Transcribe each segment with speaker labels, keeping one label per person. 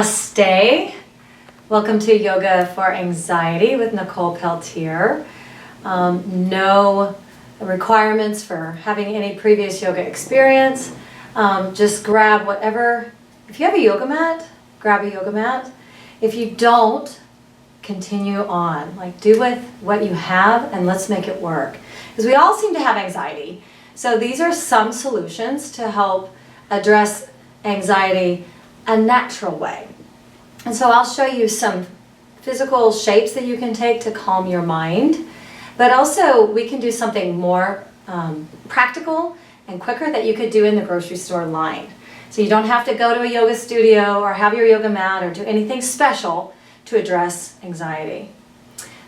Speaker 1: Namaste. Welcome to Yoga for Anxiety with Nicole Peltier. No requirements for having any previous yoga experience. Just grab whatever. If you have a yoga mat, grab a yoga mat. If you don't, continue on. Like, do with what you have and let's make it work. Because we all seem to have anxiety. So these are some solutions to help address anxiety a natural way. And so I'll show you some physical shapes that you can take to calm your mind. But also we can do something more practical and quicker that you could do in the grocery store line. So you don't have to go to a yoga studio or have your yoga mat or do anything special to address anxiety.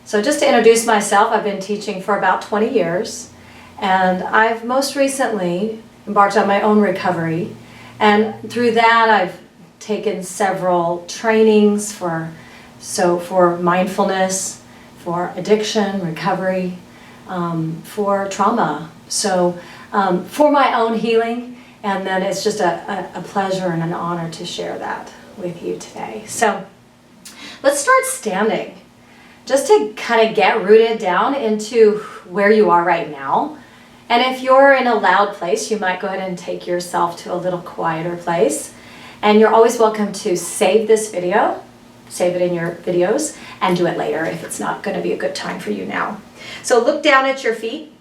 Speaker 1: So just to introduce myself, I've been teaching for about 20 years. And I've most recently embarked on my own recovery. And through that, I've taken several trainings for mindfulness, for addiction, recovery, for trauma. So for my own healing, and then it's just a pleasure and an honor to share that with you today. So let's start standing, just to kind of get rooted down into where you are right now. And if you're in a loud place, you might go ahead and take yourself to a little quieter place. And you're always welcome to save this video, save it in your videos, and do it later if it's not going to be a good time for you now. So look down at your feet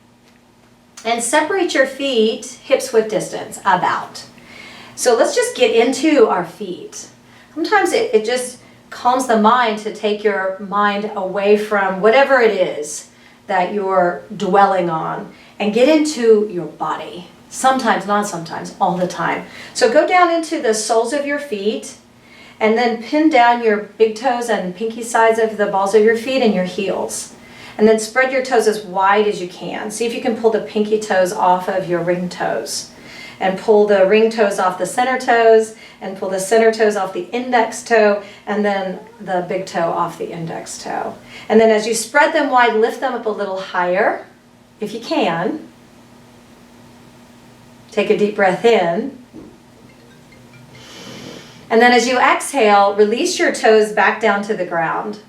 Speaker 1: and separate your feet hips-width distance, about. So let's just get into our feet. Sometimes it just calms the mind to take your mind away from whatever it is that you're dwelling on and get into your body. Sometimes, not sometimes, all the time. So go down into the soles of your feet and then pin down your big toes and pinky sides of the balls of your feet and your heels. And then spread your toes as wide as you can. See if you can pull the pinky toes off of your ring toes. And pull the ring toes off the center toes and pull the center toes off the index toe and then the big toe off the index toe. And then as you spread them wide, lift them up a little higher if you can. Take a deep breath in. And then as you exhale, release your toes back down to the ground.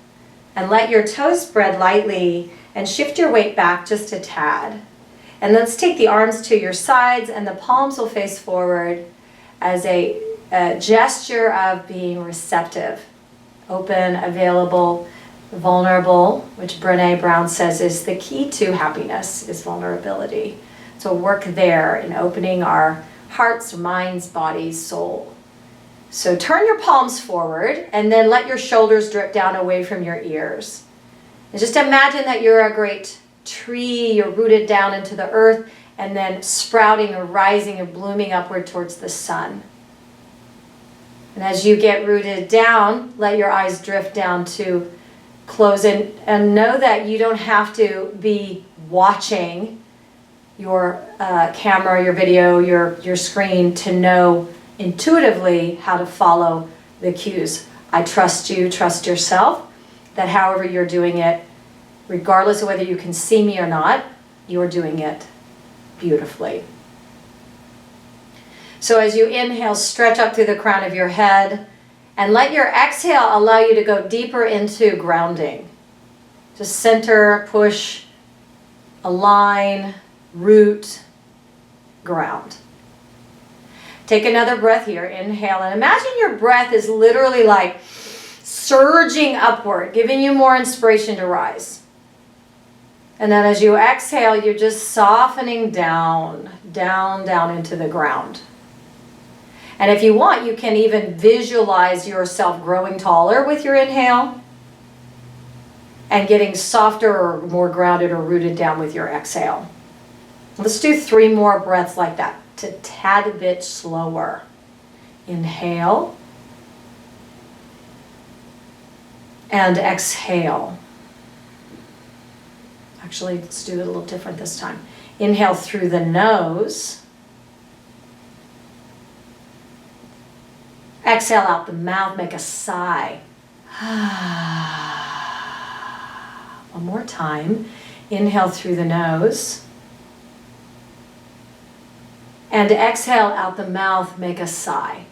Speaker 1: And let your toes spread lightly and shift your weight back just a tad. And let's take the arms to your sides and the palms will face forward as a gesture of being receptive, open, available, vulnerable, which Brené Brown says is the key to happiness, is vulnerability. So work there in opening our hearts, minds, bodies, soul. So turn your palms forward and then let your shoulders drip down away from your ears. And just imagine that you're a great tree, you're rooted down into the earth and then sprouting or rising or blooming upward towards the sun. And as you get rooted down, let your eyes drift down to close and know that you don't have to be watching your camera, your video, your screen to know intuitively how to follow the cues. I trust you, trust yourself, that however you're doing it, regardless of whether you can see me or not, you're doing it beautifully. So as you inhale, stretch up through the crown of your head and let your exhale allow you to go deeper into grounding. Just center, push, align, root, ground. Take another breath here. Inhale and imagine your breath is literally like surging upward, giving you more inspiration to rise. And then as you exhale, you're just softening down, down, down into the ground. And if you want, you can even visualize yourself growing taller with your inhale and getting softer or more grounded or rooted down with your exhale. Let's do 3 more breaths like that, a tad bit slower. Inhale and exhale. Actually, let's do it a little different this time. Inhale through the nose. Exhale out the mouth, make a sigh. One more time. Inhale through the nose. And exhale out the mouth, make a sigh.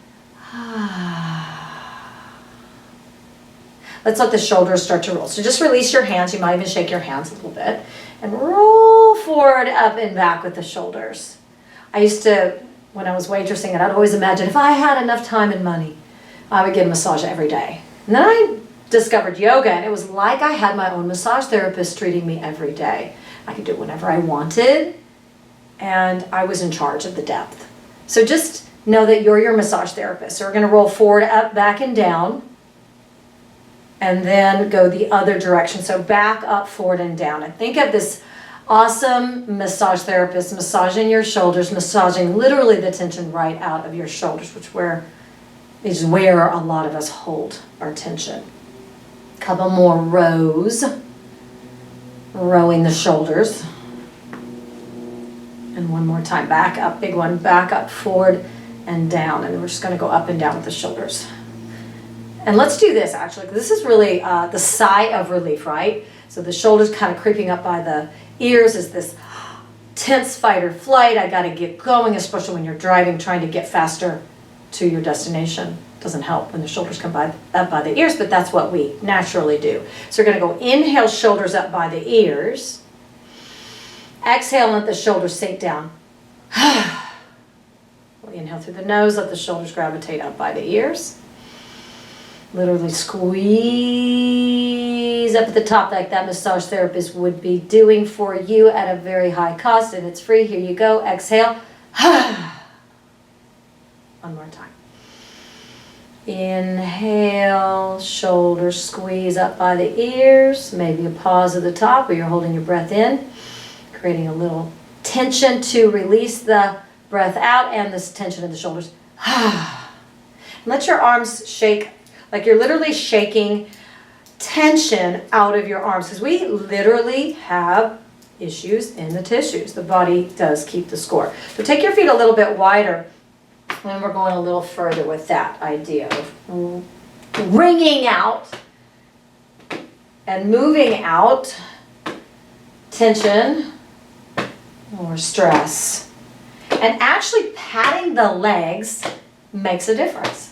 Speaker 1: let's let the shoulders start to roll. So just release your hands. You might even shake your hands a little bit. And roll forward, up and back with the shoulders. I used to, when I was waitressing, and I'd always imagine if I had enough time and money, I would get a massage every day. And then I discovered yoga, and it was like I had my own massage therapist treating me every day. I could do it whenever I wanted, and I was in charge of the depth. So just know that you're your massage therapist. So we're going to roll forward, up, back, and down, and then go the other direction. So back, up, forward, and down. And think of this awesome massage therapist massaging your shoulders, massaging literally the tension right out of your shoulders, which is where a lot of us hold our tension. Couple more rows, rowing the shoulders. And one more time, back up, big one, back up, forward, and down. And then we're just going to go up and down with the shoulders. And let's do this actually, because this is really the sigh of relief, right? So the shoulders kind of creeping up by the ears is this tense fight or flight. I got to get going, especially when you're driving, trying to get faster to your destination. Doesn't help when the shoulders come up by the ears, but that's what we naturally do. So we're going to go inhale, shoulders up by the ears. Exhale, let the shoulders sink down. We'll inhale through the nose, let the shoulders gravitate up by the ears. Literally squeeze up at the top like that massage therapist would be doing for you at a very high cost, and it's free. Here you go. Exhale. One more time. Inhale, shoulders squeeze up by the ears. Maybe a pause at the top where you're holding your breath in, creating a little tension to release the breath out and this tension in the shoulders. Let your arms shake like you're literally shaking tension out of your arms, because we literally have issues in the tissues. The body does keep the score. So take your feet a little bit wider, and we're going a little further with that idea of wringing out and moving out tension or stress. And actually patting the legs makes a difference.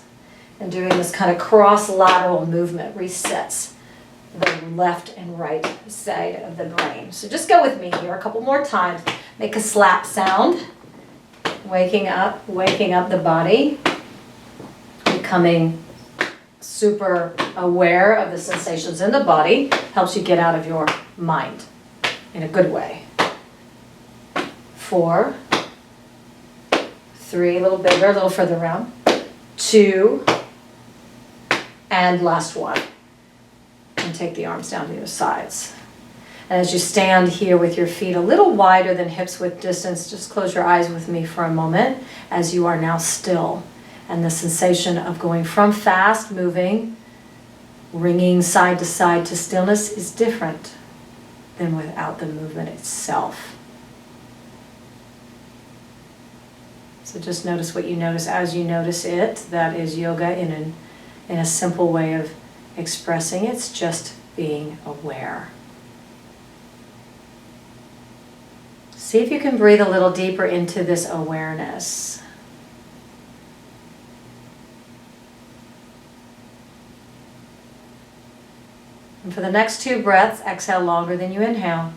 Speaker 1: And doing this kind of cross-lateral movement resets the left and right side of the brain. So just go with me here a couple more times. Make a slap sound. Waking up the body. Becoming super aware of the sensations in the body helps you get out of your mind in a good way. 4, 3, a little bigger, a little further around. 2, and last one. And take the arms down to your sides. And as you stand here with your feet a little wider than hips width distance, just close your eyes with me for a moment as you are now still. And the sensation of going from fast moving, ringing side to side to stillness is different than without the movement itself. So just notice what you notice as you notice it. That is yoga in a simple way of expressing. It's just being aware. See if you can breathe a little deeper into this awareness. And for the next 2 breaths, exhale longer than you inhale.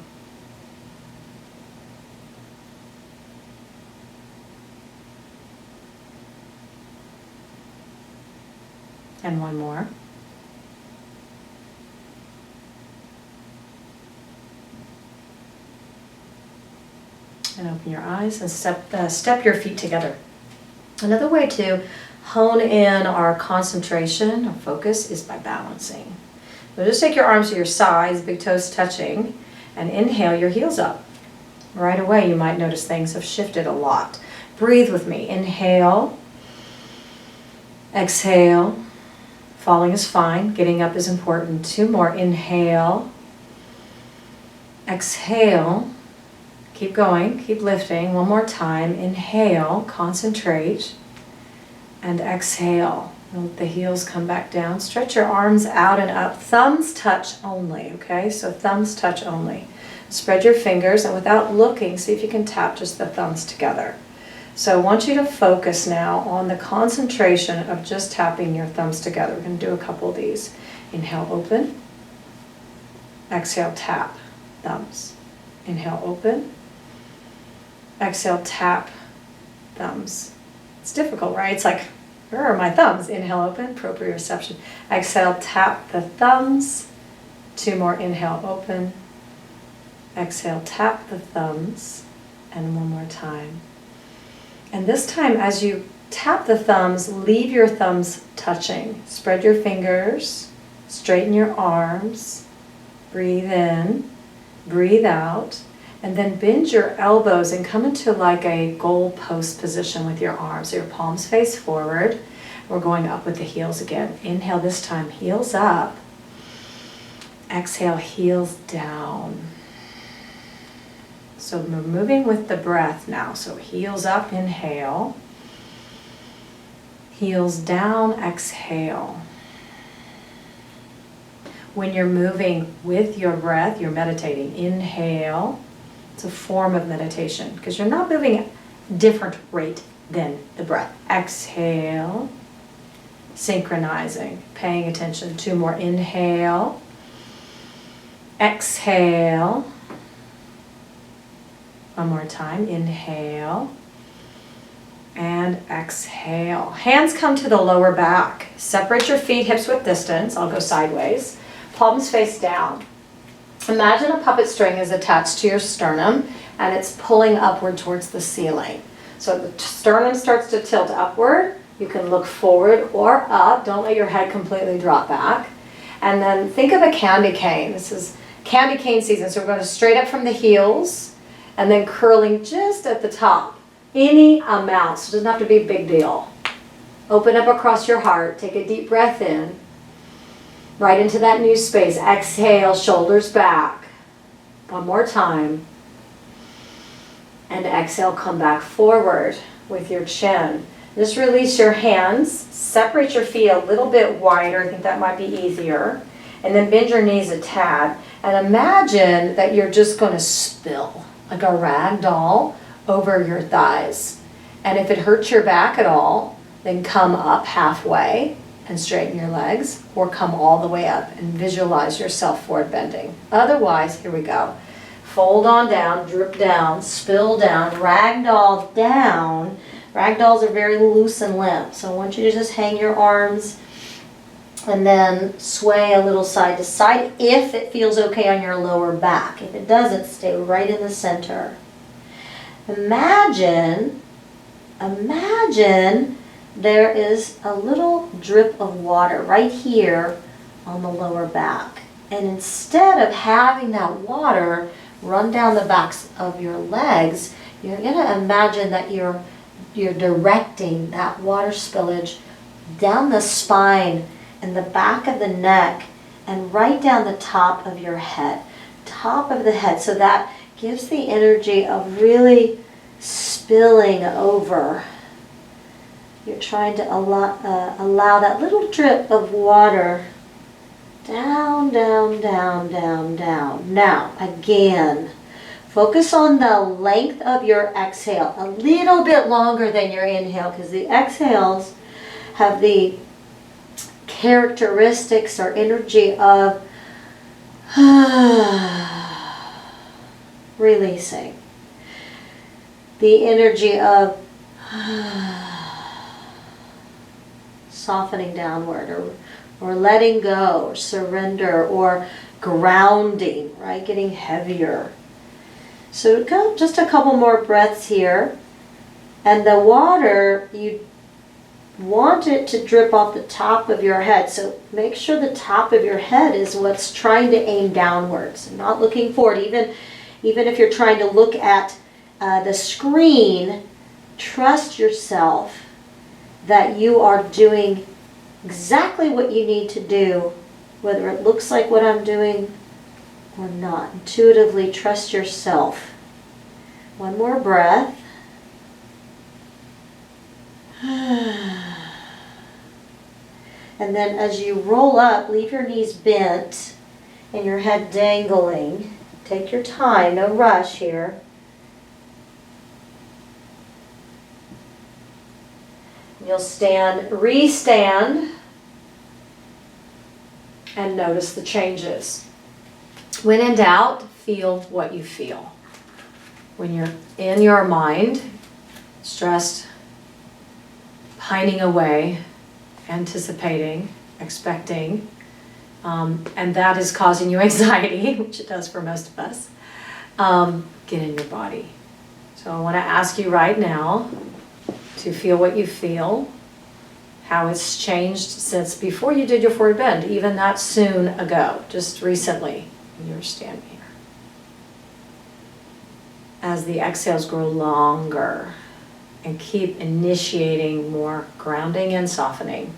Speaker 1: And one more. And open your eyes and step your feet together. Another way to hone in our concentration, our focus, is by balancing. So just take your arms to your sides, big toes touching, and inhale your heels up. Right away you might notice things have shifted a lot. Breathe with me. Inhale. Exhale. Falling is fine. Getting up is important. 2 more. Inhale. Exhale. Keep going. Keep lifting. 1 more time. Inhale. Concentrate. And exhale. Let the heels come back down. Stretch your arms out and up. Thumbs touch only, okay? So thumbs touch only. Spread your fingers, and without looking, see if you can tap just the thumbs together. So I want you to focus now on the concentration of just tapping your thumbs together. We're going to do a couple of these. Inhale, open. Exhale, tap, thumbs. Inhale, open. Exhale, tap, thumbs. It's difficult, right? It's like, where are my thumbs? Inhale, open, proprioception. Exhale, tap the thumbs. 2 more, inhale, open. Exhale, tap the thumbs. And 1 more time. And this time, as you tap the thumbs, leave your thumbs touching. Spread your fingers, straighten your arms, breathe in, breathe out, and then bend your elbows and come into like a goalpost position with your arms. So your palms face forward. We're going up with the heels again. Inhale this time, heels up. Exhale, heels down. So we're moving with the breath now. So heels up, inhale. Heels down, exhale. When you're moving with your breath, you're meditating. Inhale. It's a form of meditation because you're not moving at a different rate than the breath. Exhale. Synchronizing, paying attention. 2 more. Inhale. Exhale. 1 more time. Inhale. And exhale. Hands come to the lower back. Separate your feet, hips width distance. I'll go sideways. Palms face down. Imagine a puppet string is attached to your sternum and it's pulling upward towards the ceiling. So the sternum starts to tilt upward. You can look forward or up. Don't let your head completely drop back. And then think of a candy cane. This is candy cane season. So we're going to straight up from the heels and then curling just at the top. Any amount, so it doesn't have to be a big deal. Open up across your heart. Take a deep breath in. Right into that new space. Exhale, shoulders back. 1 more time. And exhale, come back forward with your chin. Just release your hands. Separate your feet a little bit wider. I think that might be easier. And then bend your knees a tad. And imagine that you're just going to spill like a rag doll over your thighs. And if it hurts your back at all, then come up halfway and straighten your legs, or come all the way up and visualize yourself forward bending. Otherwise, here we go. Fold on down, drip down, spill down, ragdoll down. Ragdolls are very loose and limp, so I want you to just hang your arms and then sway a little side to side if it feels okay on your lower back. If it doesn't, stay right in the center. Imagine there is a little drip of water right here on the lower back. And instead of having that water run down the backs of your legs, you're going to imagine that you're directing that water spillage down the spine and the back of the neck and right down the top of your head. Top of the head. So that gives the energy of really spilling over. You're trying to allow that little drip of water down, down, down, down, down. Now, again, focus on the length of your exhale. A little bit longer than your inhale, because the exhales have the characteristics or energy of releasing. The energy of softening downward, or letting go, or surrender, or grounding, right? Getting heavier. So go just a couple more breaths here. And the water, you want it to drip off the top of your head. So make sure the top of your head is what's trying to aim downwards, not looking forward. Even if you're trying to look at the screen, trust yourself that you are doing exactly what you need to do, whether it looks like what I'm doing or not. Intuitively trust yourself. 1 more breath. And then as you roll up, leave your knees bent and your head dangling. Take your time, no rush here. You'll stand, re-stand. and notice the changes. When in doubt, feel what you feel. When you're in your mind, stressed, pining away, anticipating, expecting, and that is causing you anxiety, which it does for most of us, get in your body. So I want to ask you right now to feel what you feel, how it's changed since before you did your forward bend, even that soon ago, just recently, when you were standing here. As the exhales grow longer, and keep initiating more grounding and softening.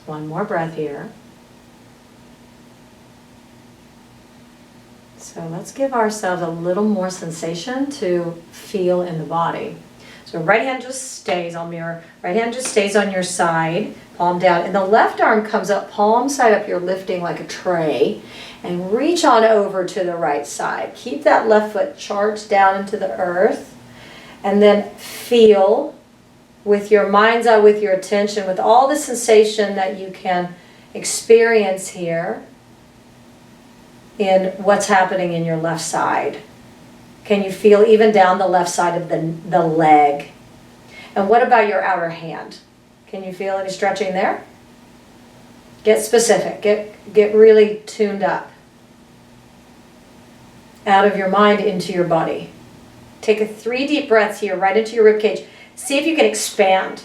Speaker 1: One more breath here. So let's give ourselves a little more sensation to feel in the body. So right hand just stays, I'll mirror, right hand just stays on your side, palm down, and the left arm comes up, palm side up, you're lifting like a tray, and reach on over to the right side. Keep that left foot charged down into the earth, and then feel with your mind's eye, with your attention, with all the sensation that you can experience here in what's happening in your left side. Can you feel even down the left side of the leg? And what about your outer hand? Can you feel any stretching there? Get specific. Get really tuned up. Out of your mind into your body. Take 3 deep breaths here, right into your ribcage. See if you can expand.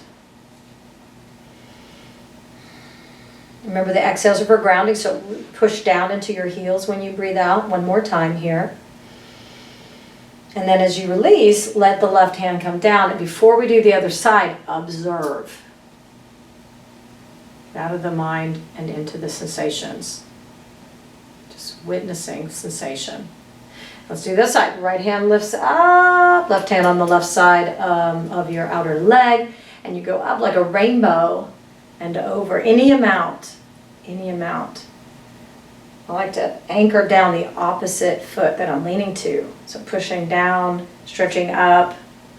Speaker 1: Remember the exhales are for grounding, so push down into your heels when you breathe out. One more time here. And then as you release, let the left hand come down. And before we do the other side, observe. Out of the mind and into the sensations. Just witnessing sensation. Let's do this side. Right hand lifts up, left hand on the left side of your outer leg. And you go up like a rainbow and over any amount. Any amount. I like to anchor down the opposite foot that I'm leaning to. So pushing down, stretching up,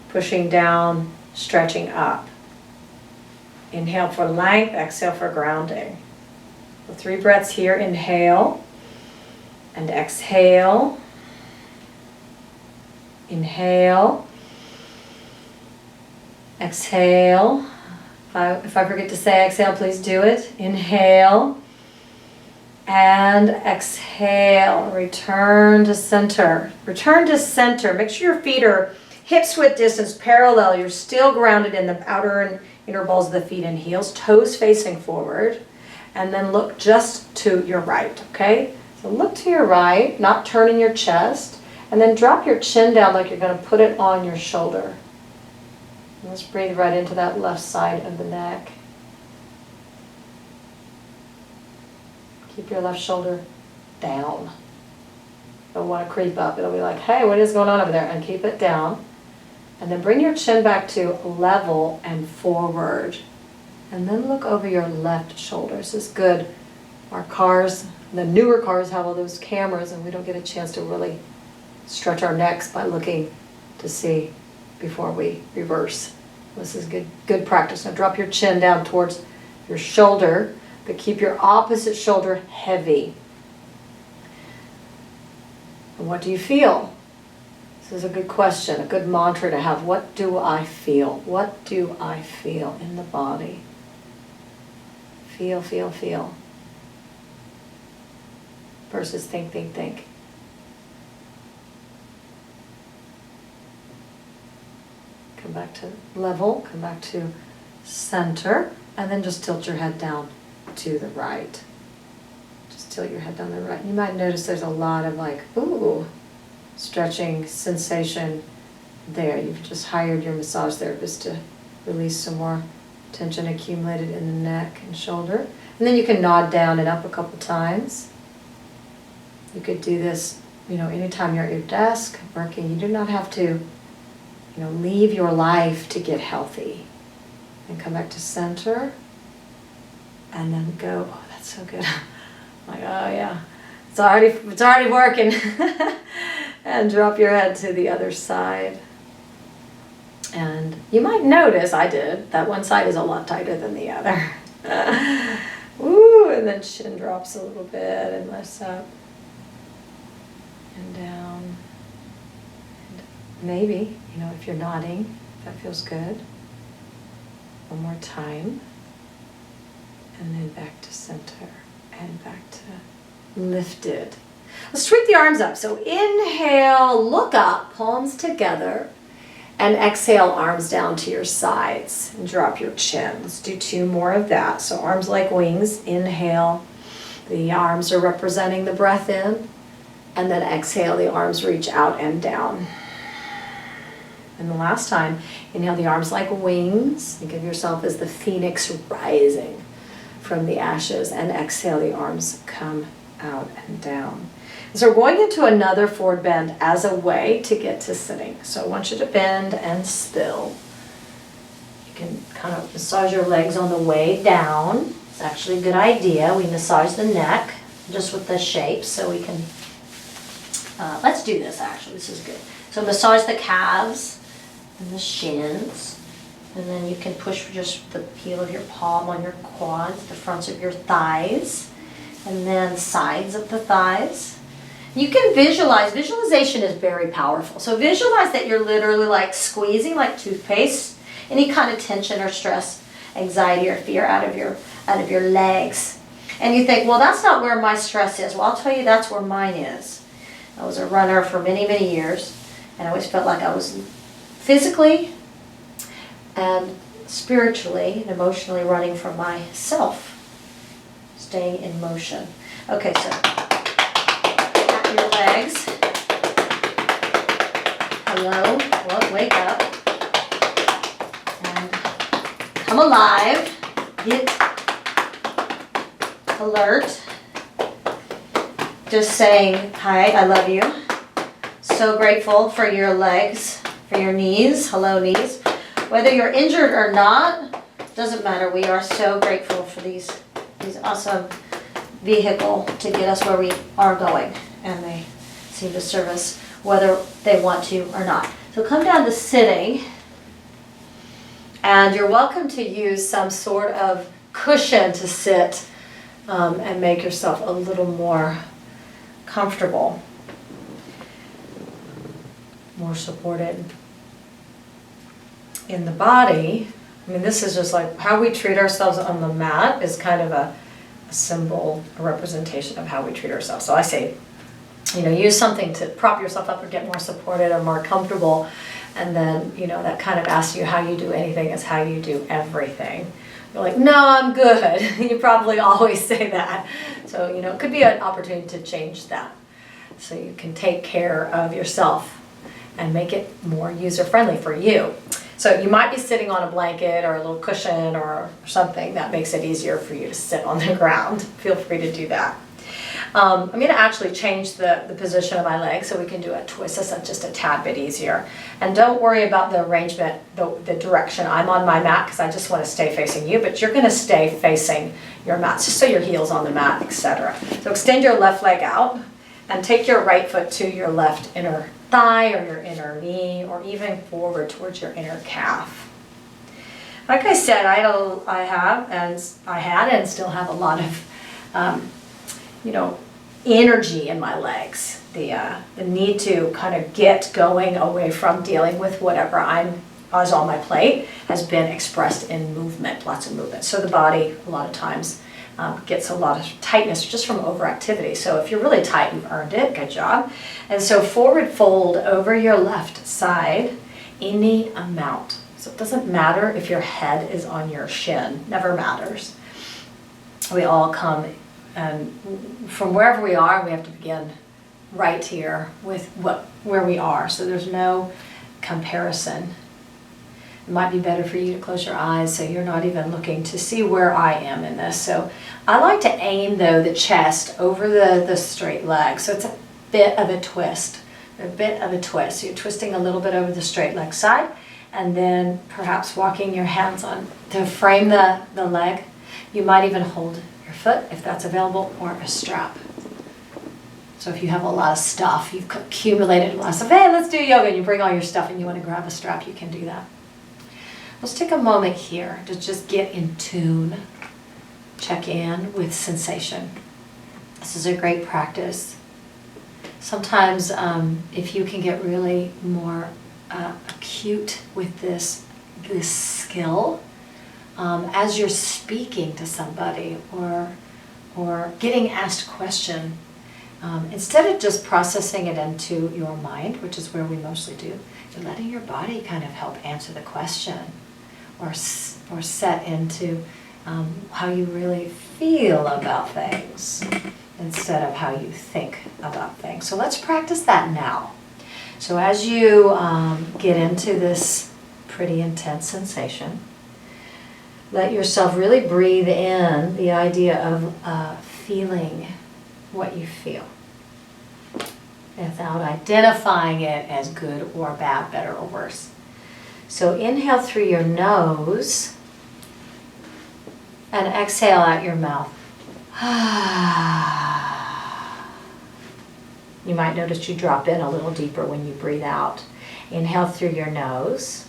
Speaker 1: pushing down, stretching up. Inhale for length, exhale for grounding. So 3 breaths here, inhale and exhale. Inhale, exhale. If I forget to say exhale, please do it. Inhale. And exhale, return to center. Return to center. Make sure your feet are hips width distance parallel. You're still grounded in the outer and inner balls of the feet and heels, toes facing forward. And then look just to your right, okay? So look to your right, not turning your chest. And then drop your chin down like you're going to put it on your shoulder. And let's breathe right into that left side of the neck. Keep your left shoulder down. Don't want to creep up. It'll be like, hey, what is going on over there? And keep it down. And then bring your chin back to level and forward. And then look over your left shoulder. This is good. Our cars, the newer cars have all those cameras and we don't get a chance to really stretch our necks by looking to see before we reverse. This is good practice. Now drop your chin down towards your shoulder. But keep your opposite shoulder heavy. And what do you feel? This is a good question, a good mantra to have. What do I feel? What do I feel in the body? Feel, feel, feel. Versus think, think, think. Come back to level, come back to center, and then just tilt your head down to the right. Just tilt your head down to the right. You might notice there's a lot of like, ooh, stretching sensation there. You've just hired your massage therapist to release some more tension accumulated in the neck and shoulder. And then you can nod down and up a couple times. You could do this, anytime you're at your desk working. You do not have to, leave your life to get healthy. And come back to center. And then go, oh, that's so good. Like, oh yeah, it's already working. And drop your head to the other side. You might notice, I did, that one side is a lot tighter than the other. Ooh, and then chin drops a little bit and lifts up and down. And maybe, if you're nodding, that feels good. One more time. And then back to center and back to lifted. Let's sweep the arms up. So inhale, look up, palms together. And exhale, arms down to your sides and drop your chin. Let's do 2 more of that. So arms like wings, inhale. The arms are representing the breath in. And then exhale, the arms reach out and down. And the last time, inhale the arms like wings. Think of yourself as the phoenix rising from the ashes. And exhale, the arms come out and down. So we're going into another forward bend as a way to get to sitting. So I want you to bend and still. You can kind of massage your legs on the way down. It's actually a good idea. We massage the neck just with the shape so we can, let's do this actually, this is good. So massage the calves and the shins. And then you can push just the heel of your palm on your quads, the fronts of your thighs, and then sides of the thighs. You can visualize. Visualization is very powerful. So visualize that you're literally like squeezing like toothpaste, any kind of tension or stress, anxiety or fear out of your legs. And you think, well, that's not where my stress is. Well, I'll tell you that's where mine is. I was a runner for many, many years, and I always felt like I was physically and spiritually and emotionally running from myself, staying in motion. Okay, so your legs. Hello. Well, wake up. And come alive. Get alert. Just saying, hi, I love you. So grateful for your legs, for your knees. Hello, knees. Whether you're injured or not, doesn't matter. We are so grateful for these awesome vehicle to get us where we are going. And they seem to serve us whether they want to or not. So come down to sitting, and you're welcome to use some sort of cushion to sit and make yourself a little more comfortable, more supported in the body. I mean, this is just like how we treat ourselves on the mat is kind of a symbol, a representation of how we treat ourselves. So I say, use something to prop yourself up or get more supported or more comfortable. And then, that kind of asks you how you do anything is how you do everything. You're like, no, I'm good. You probably always say that. So, it could be an opportunity to change that. So you can take care of yourself and make it more user-friendly for you. So you might be sitting on a blanket or a little cushion or something that makes it easier for you to sit on the ground. Feel free to do that. I'm going to actually change the position of my legs so we can do a twist. This is just a tad bit easier. And don't worry about the arrangement, the direction. I'm on my mat because I just want to stay facing you, but you're going to stay facing your mat, just so your heel's on the mat, etc. So extend your left leg out and take your right foot to your left inner thigh or your inner knee, or even forward towards your inner calf. Like I said, I had and still have a lot of energy in my legs. The need to kind of get going away from dealing with whatever is on my plate has been expressed in movement, lots of movement. So the body, a lot of times, gets a lot of tightness just from overactivity. So if you're really tight, you've earned it. Good job. And so forward fold over your left side, any amount. So it doesn't matter if your head is on your shin. Never matters. We all come from wherever we are. We have to begin right here with where we are. So there's no comparison. It might be better for you to close your eyes so you're not even looking to see where I am in this. So I like to aim, though, the chest over the straight leg. So it's a bit of a twist, So you're twisting a little bit over the straight leg side, and then perhaps walking your hands on to frame the leg. You might even hold your foot, if that's available, or a strap. So if you have a lot of stuff, you've accumulated a lot of stuff, hey, let's do yoga, and you bring all your stuff and you want to grab a strap, you can do that. Let's take a moment here to just get in tune, check in with sensation. This is a great practice. Sometimes if you can get really more acute with this skill, as you're speaking to somebody or getting asked a question, instead of just processing it into your mind, which is where we mostly do, you're letting your body kind of help answer the question or set into how you really feel about things instead of how you think about things. So let's practice that now. So as you get into this pretty intense sensation, let yourself really breathe in the idea of feeling what you feel without identifying it as good or bad, better or worse. So inhale through your nose and exhale out your mouth. You might notice you drop in a little deeper when you breathe out. Inhale through your nose.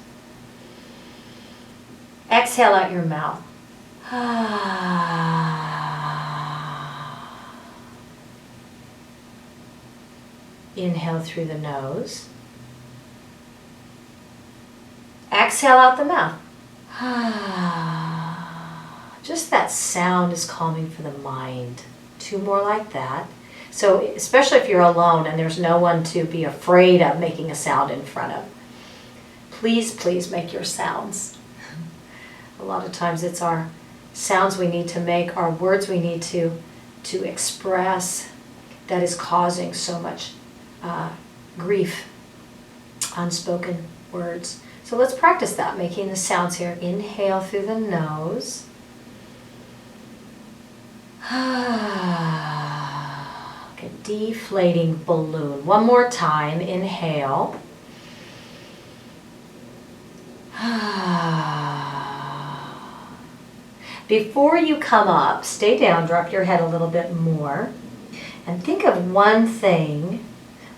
Speaker 1: Exhale out your mouth. Inhale through the nose. Exhale out the mouth. Just that sound is calming for the mind. 2 more like that. So especially if you're alone and there's no one to be afraid of making a sound in front of, please make your sounds. A lot of times it's our sounds we need to make, our words we need to express that is causing so much grief, unspoken words. So let's practice that, making the sounds here. Inhale through the nose. Like a deflating balloon. One more time. Inhale. Before you come up, stay down, drop your head a little bit more, and think of one thing,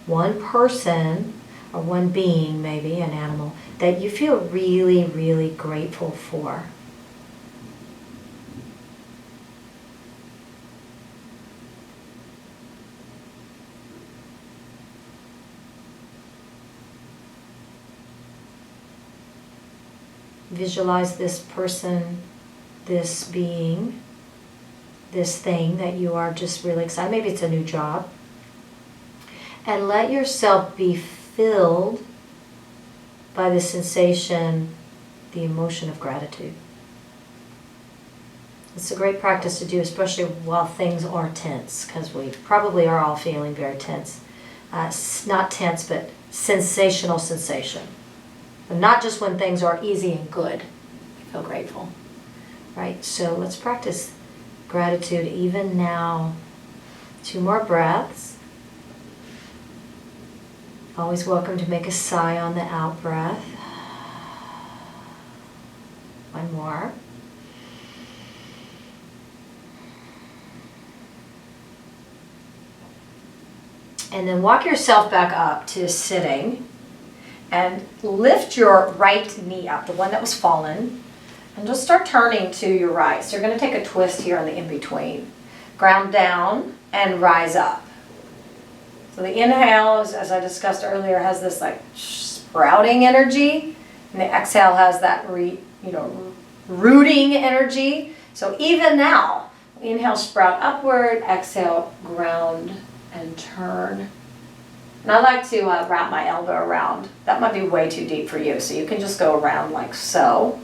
Speaker 1: one person, or one being, maybe an animal, that you feel really, really grateful for. Visualize this person, this being, this thing that you are just really excited. Maybe it's a new job. And let yourself be filled by the sensation, the emotion of gratitude. It's a great practice to do, especially while things are tense, because we probably are all feeling very tense. Not tense, but sensational sensation. But not just when things are easy and good. You feel grateful. Right? So let's practice gratitude even now. 2 more breaths. Always welcome to make a sigh on the out breath. 1 more. And then walk yourself back up to sitting and lift your right knee up, the one that was fallen, and just start turning to your right. So you're going to take a twist here on the in-between. Ground down and rise up. So the inhale, as I discussed earlier, has this like sprouting energy, and the exhale has that rooting energy. So even now, inhale, sprout upward, exhale, ground and turn. And I like to wrap my elbow around. That might be way too deep for you, so you can just go around like so.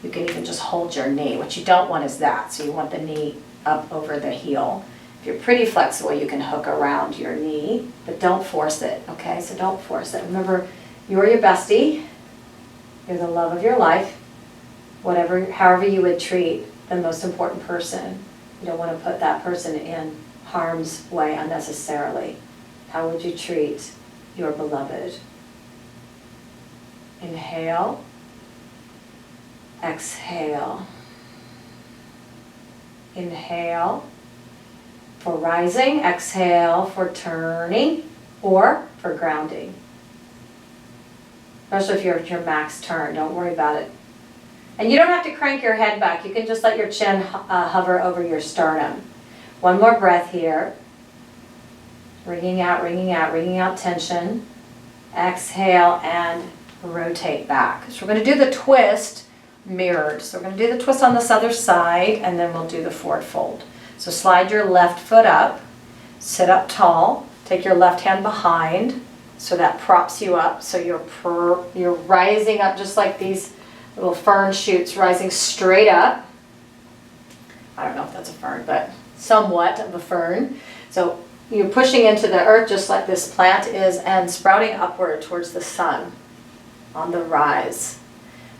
Speaker 1: You can even just hold your knee. What you don't want is that, so you want the knee up over the heel. If you're pretty flexible, you can hook around your knee, but don't force it, okay? So don't force it. Remember, you're your bestie. You're the love of your life. However you would treat the most important person. You don't want to put that person in harm's way unnecessarily. How would you treat your beloved? Inhale. Exhale. Inhale for rising, exhale for turning or for grounding. Especially if you're at your max turn, don't worry about it And you don't have to crank your head back. You can just let your chin hover over your sternum. One more breath here. Wringing out, wringing out, wringing out tension. Exhale and rotate back. So we're going to do the twist mirrored. So we're going to do the twist on this other side, and then we'll do the forward fold. So slide your left foot up, sit up tall, take your left hand behind, so that props you up. So you're rising up just like these little fern shoots rising straight up. I don't know if that's a fern, but somewhat of a fern. So you're pushing into the earth just like this plant is and sprouting upward towards the sun on the rise.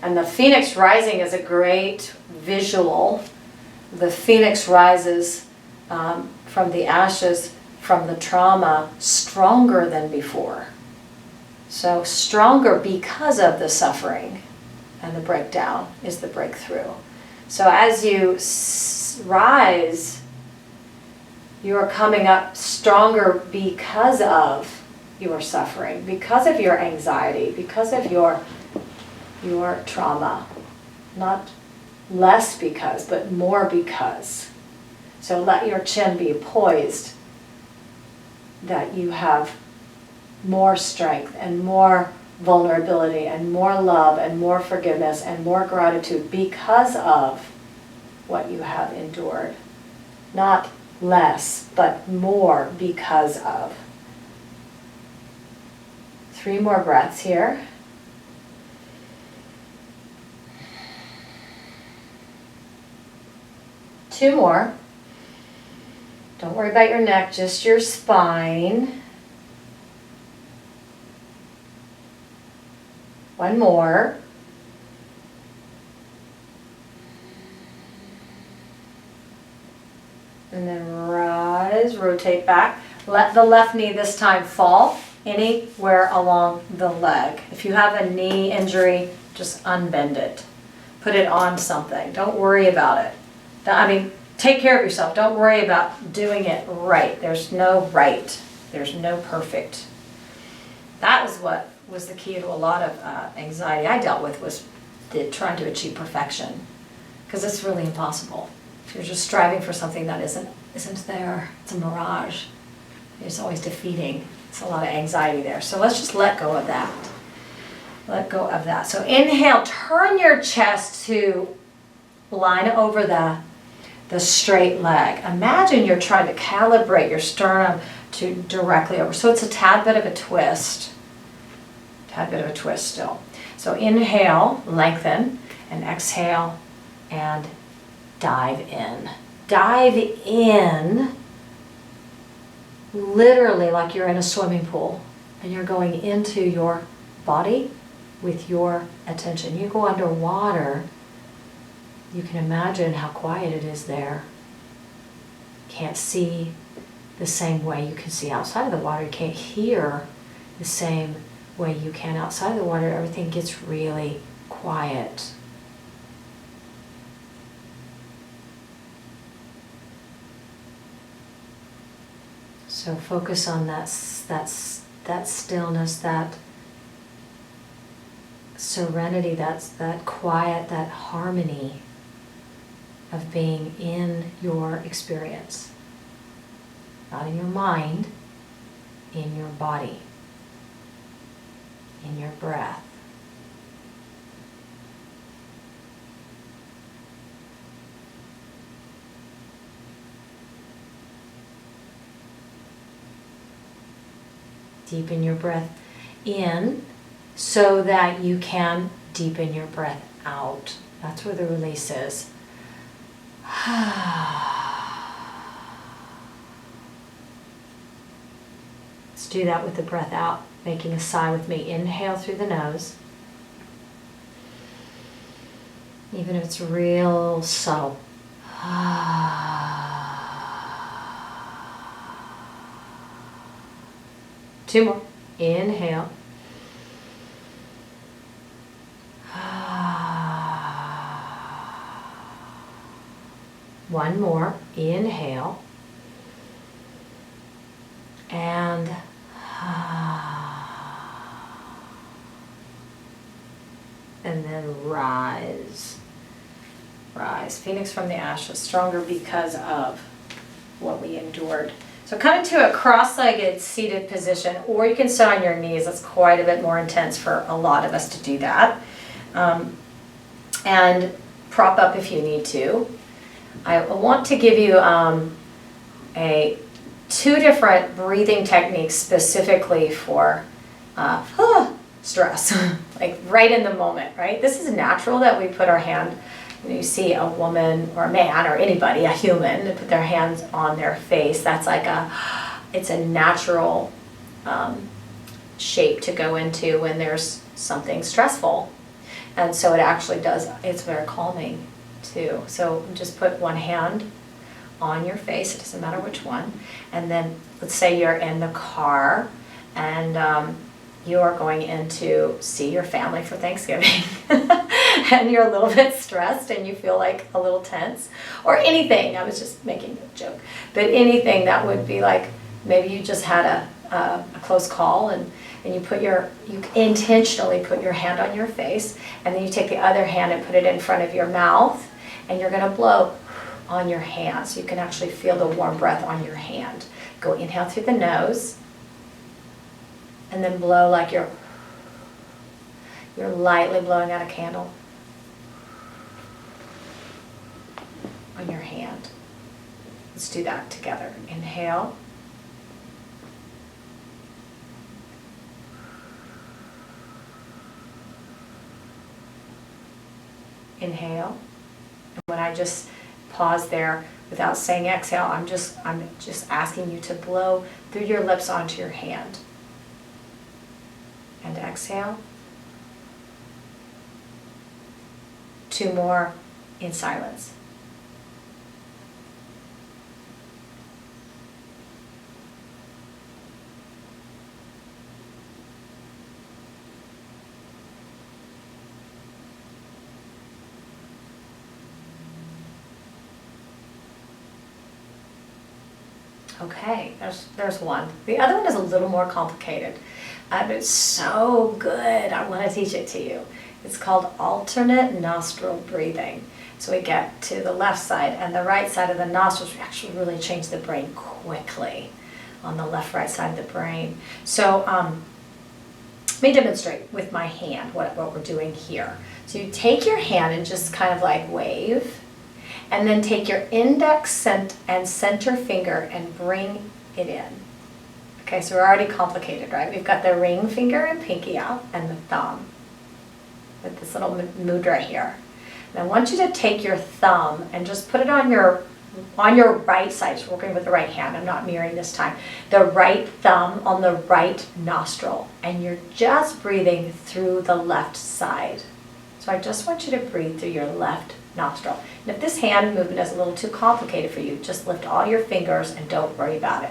Speaker 1: And the phoenix rising is a great visual. The phoenix rises from the ashes, from the trauma, stronger than before. So stronger because of the suffering, and the breakdown is the breakthrough. So as you rise, you are coming up stronger because of your suffering, because of your anxiety, because of your trauma. Not less because, but more because. So let your chin be poised, that you have more strength and more vulnerability and more love and more forgiveness and more gratitude because of what you have endured. Not less, but more because of. 3 more breaths here. Two more. Don't worry about your neck, just your spine. 1 more. And then rise, rotate back. Let the left knee this time fall anywhere along the leg. If you have a knee injury, just unbend it. Put it on something. Don't worry about it. I mean, take care of yourself. Don't worry about doing it right. There's no right. There's no perfect. That was what was the key to a lot of anxiety I dealt with, was trying to achieve perfection. Because it's really impossible. If you're just striving for something that isn't there, it's a mirage. It's always defeating. It's a lot of anxiety there. So let's just let go of that. Let go of that. So inhale, turn your chest to line over the straight leg. Imagine you're trying to calibrate your sternum to directly over. So it's a tad bit of a twist. Tad bit of a twist still. So inhale, lengthen, and exhale, and dive in. Dive in literally like you're in a swimming pool and you're going into your body with your attention. You go underwater, you can imagine how quiet it is there. Can't see the same way you can see outside of the water. You can't hear the same way you can outside of the water. Everything gets really quiet. So focus on that stillness, that serenity, that quiet, that harmony of being in your experience. Not in your mind, in your body, in your breath. Deepen your breath in so that you can deepen your breath out. That's where the release is. Let's do that with the breath out, making a sigh with me. Inhale through the nose. Even if it's real subtle. Two more. Inhale. One more. Inhale. And then rise.
Speaker 2: rise. Phoenix from the ashes, stronger because of what we endured. So come into a cross-legged seated position, or you can sit on your knees. That's quite a bit more intense for a lot of us to do that. And prop up if you need to. I want to give you two different breathing techniques specifically for stress, like right in the moment, right? This is natural that we put our hand, you see a woman or a man or anybody, a human, put their hands on their face. That's like it's a natural shape to go into when there's something stressful. And so it actually does, it's very calming too. So just put one hand on your face, it doesn't matter which one. And then let's say you're in the car and you are going in to see your family for Thanksgiving and you're a little bit stressed and you feel like a little tense, or anything. I was just making a joke, but anything that would be like, maybe you just had a close call and you intentionally put your hand on your face, and then you take the other hand and put it in front of your mouth, and you're going to blow on your hand, so you can actually feel the warm breath on your hand. Go inhale through the nose, and then blow like you're lightly blowing out a candle on your hand. Let's do that together. Inhale. Inhale. And when I just pause there without saying exhale, I'm just asking you to blow through your lips onto your hand. And exhale. Two more in silence. Okay, there's one. The other one is a little more complicated, but it's so good. I want to teach it to you. It's called alternate nostril breathing. So we get to the left side and the right side of the nostrils. We actually really change the brain quickly on the left, right side of the brain. So let me demonstrate with my hand what we're doing here. So you take your hand and just kind of like wave. And then take your index and center finger and bring it in. Okay, so we're already complicated, right? We've got the ring finger and pinky out and the thumb with this little mudra here. And I want you to take your thumb and just put it on your right side. So working with the right hand, I'm not mirroring this time. The right thumb on the right nostril. And you're just breathing through the left side. So I just want you to breathe through your left nostril. And if this hand movement is a little too complicated for you, just lift all your fingers and don't worry about it.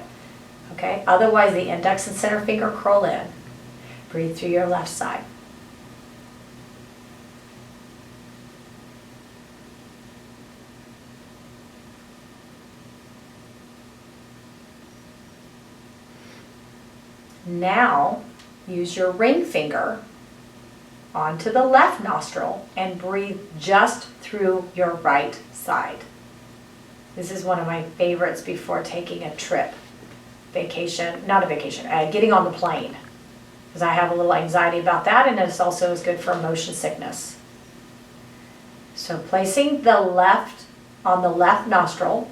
Speaker 2: Okay? Otherwise, the index and center finger curl in. Breathe through your left side. Now, use your ring finger onto the left nostril and breathe just through your right side. This is one of my favorites before taking a trip, vacation, not a vacation, getting on the plane, because I have a little anxiety about that, and it also is good for motion sickness. So placing the left on the left nostril,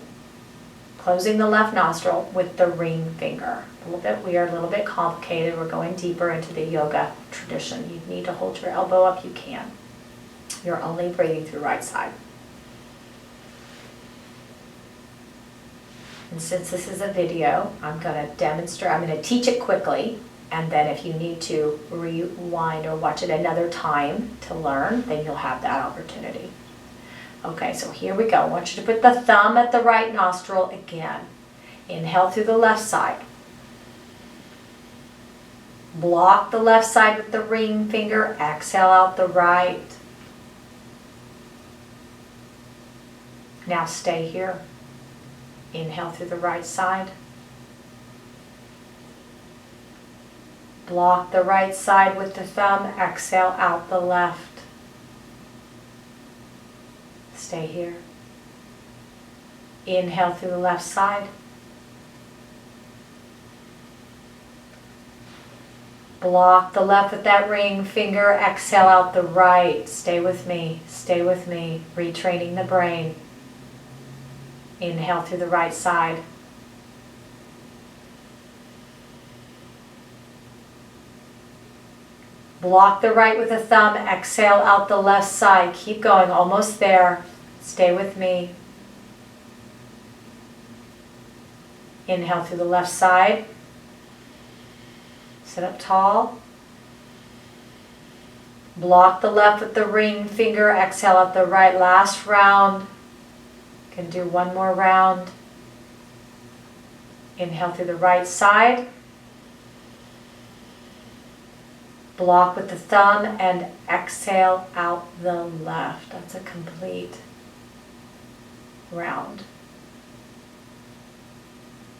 Speaker 2: closing the left nostril with the ring finger. A little bit weird, a little bit complicated. We're going deeper into the yoga tradition. You need to hold your elbow up, you can. You're only breathing through right side. And since this is a video, I'm going to demonstrate, I'm going to teach it quickly, and then if you need to rewind or watch it another time to learn, then you'll have that opportunity. Okay, so here we go. I want you to put the thumb at the right nostril again. Inhale through the left side. Block the left side with the ring finger. Exhale out the right. Now stay here. Inhale through the right side. Block the right side with the thumb. Exhale out the left. Stay here. Inhale through the left side. Block the left with that ring finger. Exhale out the right. Stay with me. Stay with me. Retraining the brain. Inhale through the right side. Block the right with a thumb. Exhale out the left side. Keep going. Almost there. Stay with me. Inhale through the left side. Sit up tall. Block the left with the ring finger. Exhale out the right. Last round. Can do one more round. Inhale through the right side. Block with the thumb and exhale out the left. That's a complete round.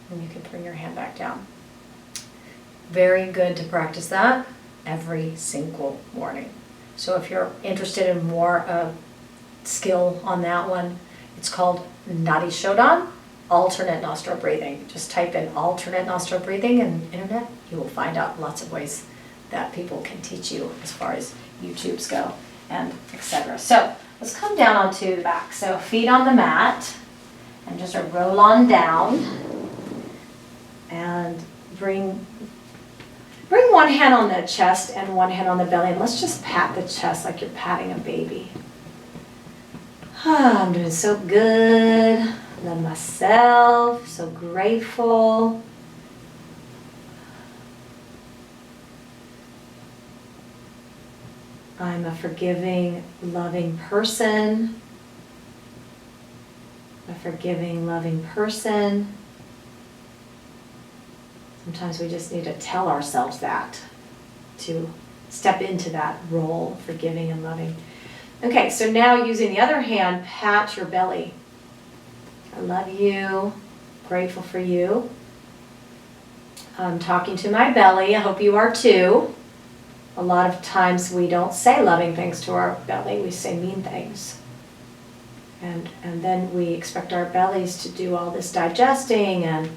Speaker 2: And you can bring your hand back down. Very good to practice that every single morning. So if you're interested in more skill on that one, it's called Nadi Shodan, alternate nostril breathing. Just type in alternate nostril breathing in the internet. You will find out lots of ways that people can teach you as far as YouTubes go and etc. So let's come down onto the back. So feet on the mat and just roll on down and bring one hand on the chest and one hand on the belly, and let's just pat the chest like you're patting a baby. I'm doing so good. Love myself. So grateful. I'm a forgiving, loving person. A forgiving, loving person. Sometimes we just need to tell ourselves that, to step into that role, forgiving and loving. Okay, so now using the other hand, pat your belly. I love you, grateful for you. I'm talking to my belly, I hope you are too. A lot of times we don't say loving things to our belly, we say mean things. And then we expect our bellies to do all this digesting and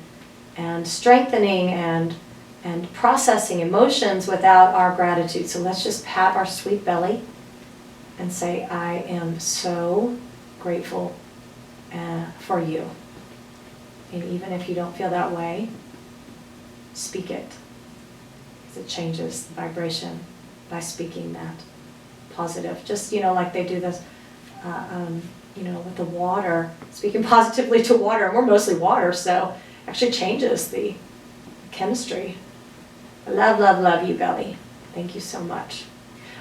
Speaker 2: strengthening and processing emotions without our gratitude. So let's just pat our sweet belly and say, I am so grateful for you. And even if you don't feel that way, speak it. Because it changes the vibration by speaking that positive. Just, like they do this, with the water, speaking positively to water. And we're mostly water, so actually changes the chemistry. I love, love, love you, belly. Thank you so much.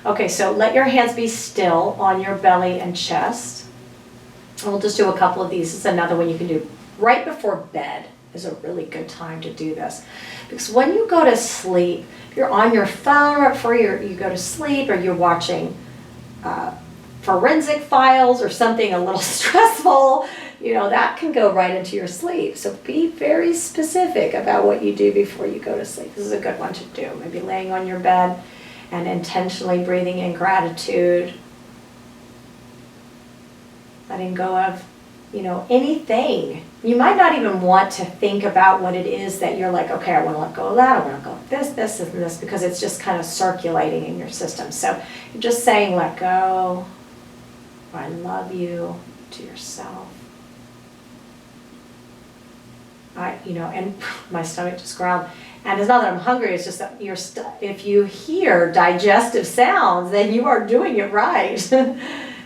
Speaker 2: Okay, so let your hands be still on your belly and chest. And we'll just do a couple of these. This is another one you can do right before bed is a really good time to do this. Because when you go to sleep, if you're on your phone right before you go to sleep, or you're watching forensic files or something a little stressful, that can go right into your sleep. So be very specific about what you do before you go to sleep. This is a good one to do. Maybe laying on your bed and intentionally breathing in gratitude. Letting go of, anything. You might not even want to think about what it is that you're like, okay, I want to let go of that, I want to go of this, and this, because it's just kind of circulating in your system. So you're just saying, let go, or I love you, to yourself. And my stomach just growled. And it's not that I'm hungry, it's just that if you hear digestive sounds, then you are doing it right.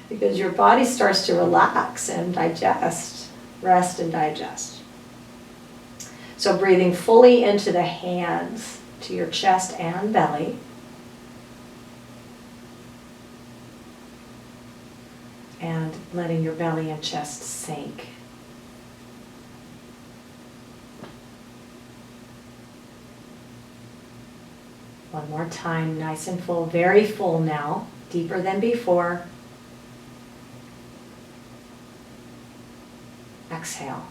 Speaker 2: Because your body starts to relax and digest, rest and digest. So breathing fully into the hands, to your chest and belly. And letting your belly and chest sink. One more time, nice and full, very full now, deeper than before. Exhale.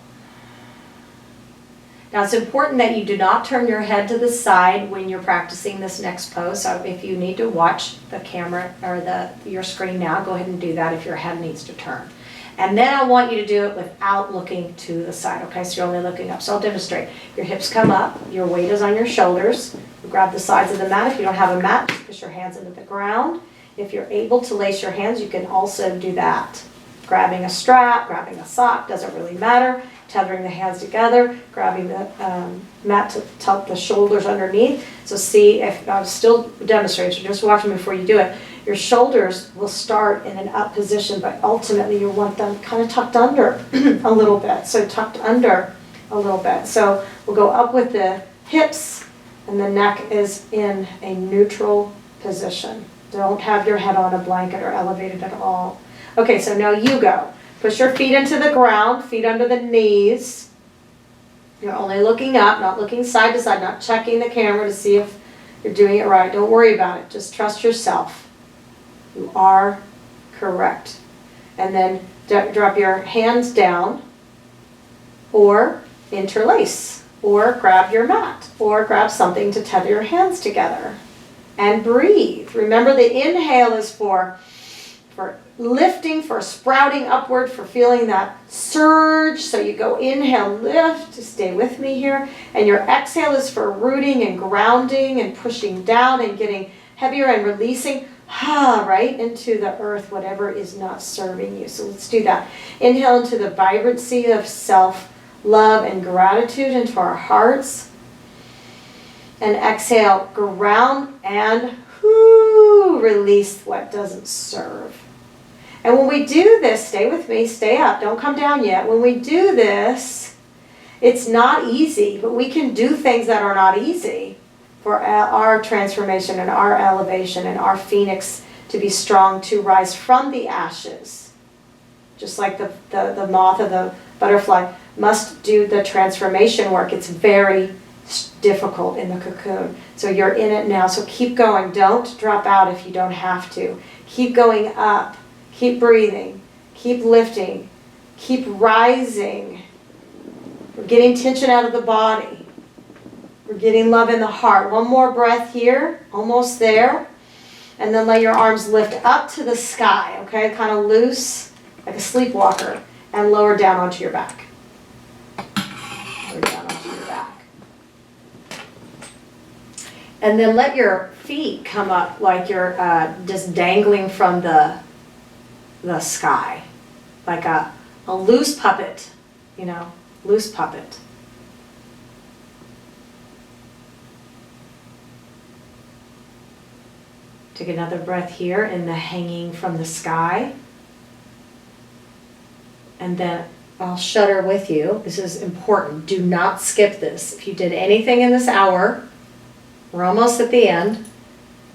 Speaker 2: Now it's important that you do not turn your head to the side when you're practicing this next pose. So if you need to watch the camera or your screen now, go ahead and do that if your head needs to turn. And then I want you to do it without looking to the side, okay? So you're only looking up. So I'll demonstrate. Your hips come up, your weight is on your shoulders. You grab the sides of the mat. If you don't have a mat, just push your hands into the ground. If you're able to lace your hands, you can also do that. Grabbing a strap, grabbing a sock, doesn't really matter. Tethering the hands together, grabbing the mat to tuck the shoulders underneath. So see, if I'm still demonstrating, so just watch me before you do it. Your shoulders will start in an up position, but ultimately you want them kind of tucked under a little bit. So tucked under a little bit. So we'll go up with the hips, and the neck is in a neutral position. Don't have your head on a blanket or elevated at all. Okay, so now you go. Push your feet into the ground, feet under the knees. You're only looking up, not looking side to side, not checking the camera to see if you're doing it right. Don't worry about it. Just trust yourself. You are correct. And then drop your hands down, or interlace, or grab your mat, or grab something to tether your hands together. And breathe. Remember, the inhale is for lifting, for sprouting upward, for feeling that surge. So you go inhale, lift, to stay with me here. And your exhale is for rooting and grounding and pushing down and getting heavier and releasing right into the earth, whatever is not serving you. So let's do that. Inhale into the vibrancy of self-love and gratitude into our hearts. And exhale, ground and release what doesn't serve. And when we do this, stay with me, stay up, don't come down yet. When we do this, it's not easy, but we can do things that are not easy for our transformation and our elevation and our phoenix to be strong, to rise from the ashes. Just like the moth or the butterfly must do the transformation work. It's very difficult in the cocoon. So you're in it now, so keep going. Don't drop out if you don't have to. Keep going up. Keep breathing, keep lifting, keep rising. We're getting tension out of the body. We're getting love in the heart. One more breath here, almost there. And then let your arms lift up to the sky, okay? Kind of loose, like a sleepwalker, and lower down onto your back. Lower down onto your back. And then let your feet come up like you're just dangling from the sky, like a loose puppet, loose puppet. Take another breath here in the hanging from the sky. And then I'll shudder with you. This is important. Do not skip this. If you did anything in this hour, we're almost at the end,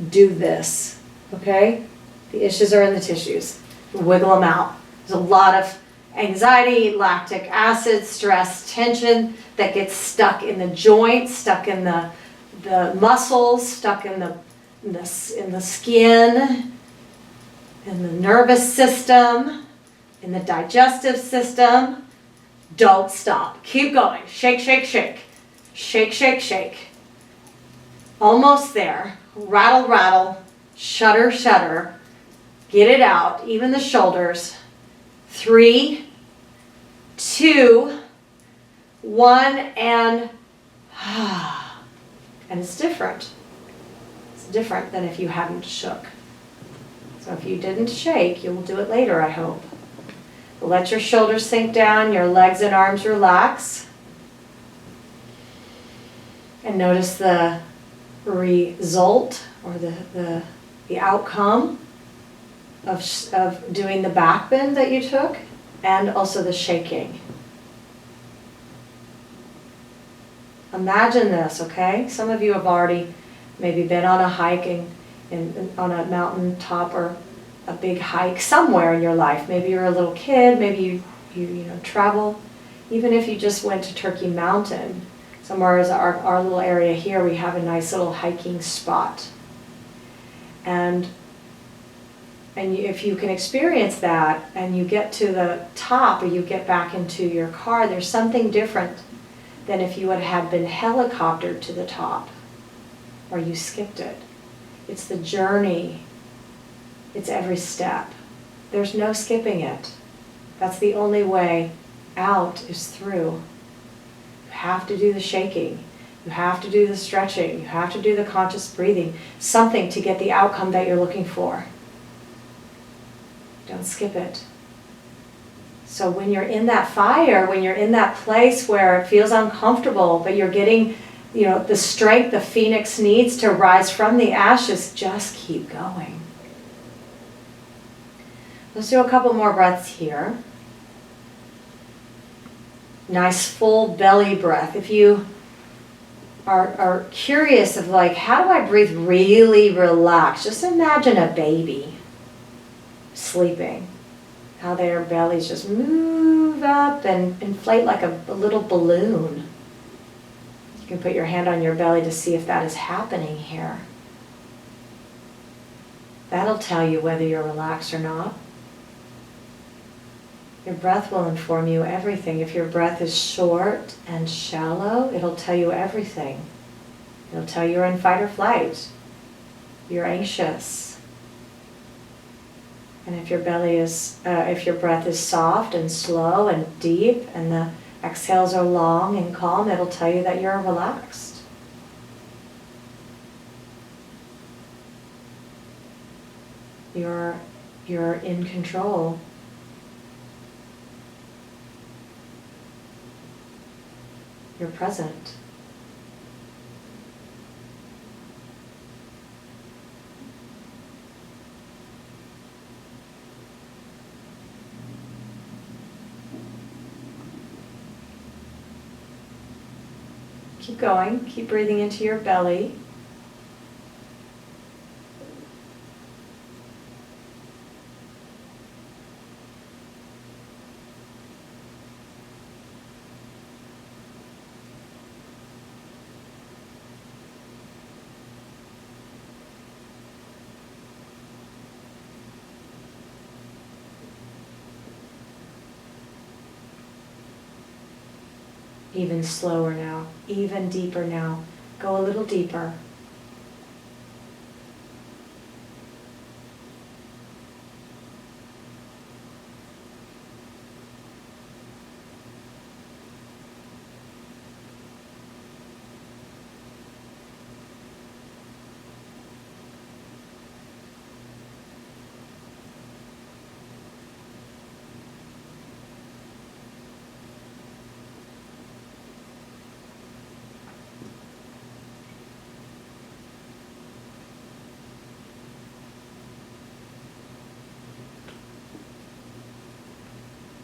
Speaker 2: do this, okay? The issues are in the tissues. Wiggle them out. There's a lot of anxiety, lactic acid, stress, tension that gets stuck in the joints, stuck in the muscles, stuck in the skin, in the nervous system, in the digestive system. Don't stop. Keep going. Shake, shake, shake. Shake, shake, shake. Almost there. Rattle, rattle. Shudder, shudder. Get it out, even the shoulders. 3, 2, 1, and it's different. It's different than if you hadn't shook. So if you didn't shake, you'll do it later, I hope. But let your shoulders sink down, your legs and arms relax. And notice the result, or the outcome of doing the back bend that you took, and also the shaking. Imagine this, okay? Some of you have already maybe been on a hike on a mountain top, or a big hike somewhere in your life. Maybe you're a little kid, maybe you travel. Even if you just went to Turkey Mountain, somewhere is our little area here, we have a nice little hiking spot. And if you can experience that, and you get to the top, or you get back into your car, there's something different
Speaker 1: than if you had been helicoptered to the top, or you skipped it. It's the journey. It's every step. There's no skipping it. That's the only way out is through. You have to do the shaking. You have to do the stretching. You have to do the conscious breathing. Something to get the outcome that you're looking for. Don't skip it. So when you're in that fire, when you're in that place where it feels uncomfortable, but you're getting, the strength the phoenix needs to rise from the ashes, just keep going. Let's do a couple more breaths here. Nice full belly breath. If you are curious of how do I breathe really relaxed, just imagine a baby sleeping. How their bellies just move up and inflate like a little balloon. You can put your hand on your belly to see if that is happening here. That'll tell you whether you're relaxed or not. Your breath will inform you everything. If your breath is short and shallow, it'll tell you everything. It'll tell you you're in fight or flight. You're anxious. And if your breath is soft and slow and deep, and the exhales are long and calm, it'll tell you that you're relaxed. You're in control. You're present. Keep going. Keep breathing into your belly. Even slower now, even deeper now. Go a little deeper.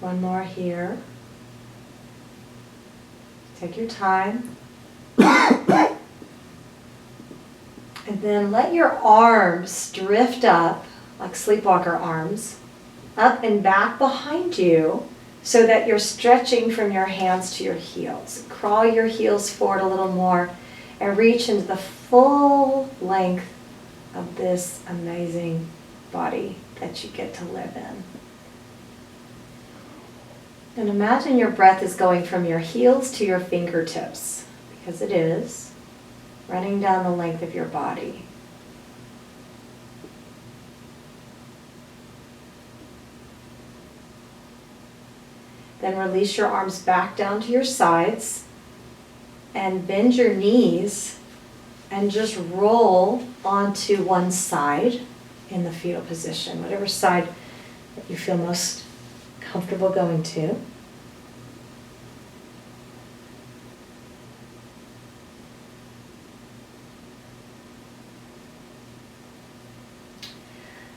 Speaker 1: One more here. Take your time. And then let your arms drift up, like sleepwalker arms, up and back behind you so that you're stretching from your hands to your heels. Crawl your heels forward a little more and reach into the full length of this amazing body that you get to live in. And imagine your breath is going from your heels to your fingertips, because it is, running down the length of your body. Then release your arms back down to your sides and bend your knees and just roll onto one side in the fetal position, whatever side that you feel most comfortable going to.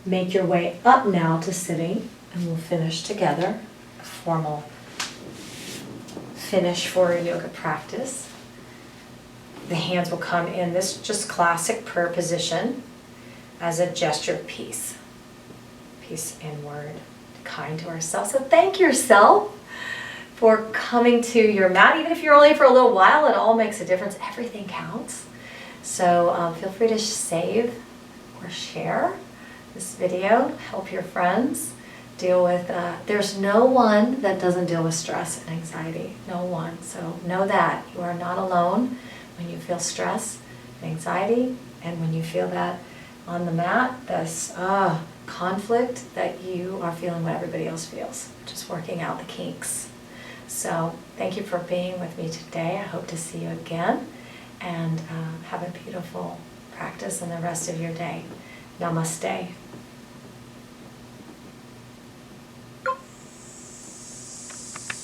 Speaker 1: Make your way up now to sitting, and we'll finish together a formal finish for a yoga practice. The hands will come in this just classic prayer position as a gesture of peace. Peace inward, kind to ourselves. So thank yourself for coming to your mat. Even if you're only for a little while, it all makes a difference. Everything counts. So feel free to save or share this video, help your friends.
Speaker 2: deal with, there's no one that doesn't deal with stress and anxiety. No one. So know that you are not alone when you feel stress and anxiety, and when you feel that on the mat, this conflict, that you are feeling what everybody else feels, just working out the kinks. So thank you for being with me today. I hope to see you again, and have a beautiful practice in the rest of your day. Namaste.